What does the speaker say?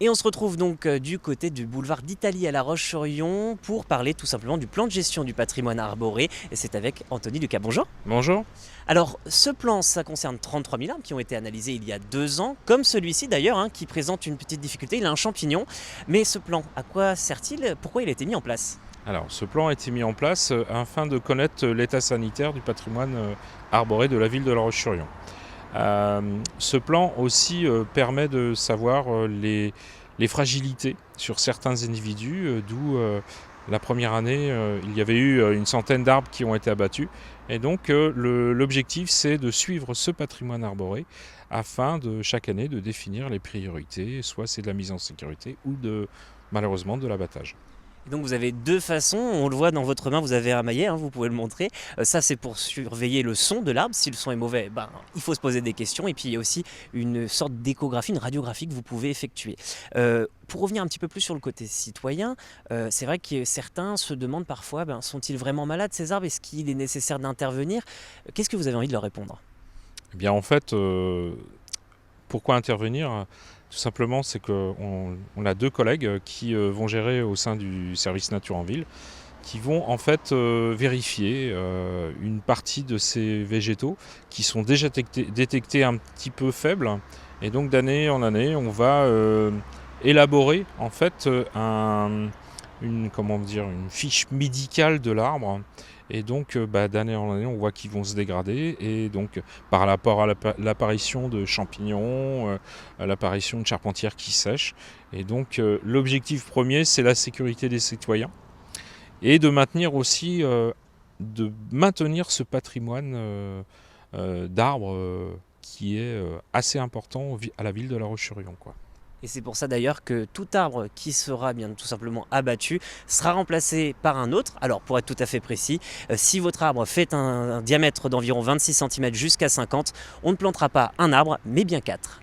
Et on se retrouve donc du côté du boulevard d'Italie à La Roche-sur-Yon pour parler tout simplement du plan de gestion du patrimoine arboré. Et c'est avec Anthony Lucas. Bonjour. Bonjour. Alors, ce plan, ça concerne 33 000 arbres qui ont été analysés il y a 2 ans, comme celui-ci d'ailleurs, qui présente une petite difficulté. Il a un champignon. Mais ce plan, à quoi sert-il? Pourquoi il a été mis en place? Alors, ce plan a été mis en place afin de connaître l'état sanitaire du patrimoine arboré de la ville de La Roche-sur-Yon. Ce plan aussi permet de savoir les fragilités sur certains individus, d'où la première année, il y avait eu une centaine d'arbres qui ont été abattus. Et donc, l'objectif, c'est de suivre ce patrimoine arboré afin de chaque année de définir les priorités, soit c'est de la mise en sécurité ou malheureusement de l'abattage. Et donc vous avez 2 façons, on le voit dans votre main, vous avez un maillet, vous pouvez le montrer. Ça c'est pour surveiller le son de l'arbre, si le son est mauvais, il faut se poser des questions. Et puis il y a aussi une sorte d'échographie, une radiographie que vous pouvez effectuer. Pour revenir un petit peu plus sur le côté citoyen, c'est vrai que certains se demandent parfois, sont-ils vraiment malades ces arbres? Est-ce qu'il est nécessaire d'intervenir? Qu'est-ce que vous avez envie de leur répondre? Eh bien en fait, pourquoi intervenir? Tout simplement, c'est qu'on a 2 collègues qui vont gérer au sein du service nature en ville, qui vont en fait vérifier une partie de ces végétaux qui sont déjà détectés un petit peu faibles. Et donc d'année en année, on va élaborer en fait une fiche médicale de l'arbre. Et donc d'année en année, on voit qu'ils vont se dégrader. Et donc par rapport à l'apparition de champignons, à l'apparition de charpentières qui sèchent. Et donc l'objectif premier, c'est la sécurité des citoyens. Et de maintenir aussi ce patrimoine d'arbres qui est assez important à la ville de La Roche-sur-Yon, quoi. Et c'est pour ça d'ailleurs que tout arbre qui sera bien tout simplement abattu sera remplacé par un autre. Alors pour être tout à fait précis, si votre arbre fait un diamètre d'environ 26 cm jusqu'à 50, on ne plantera pas un arbre mais bien 4.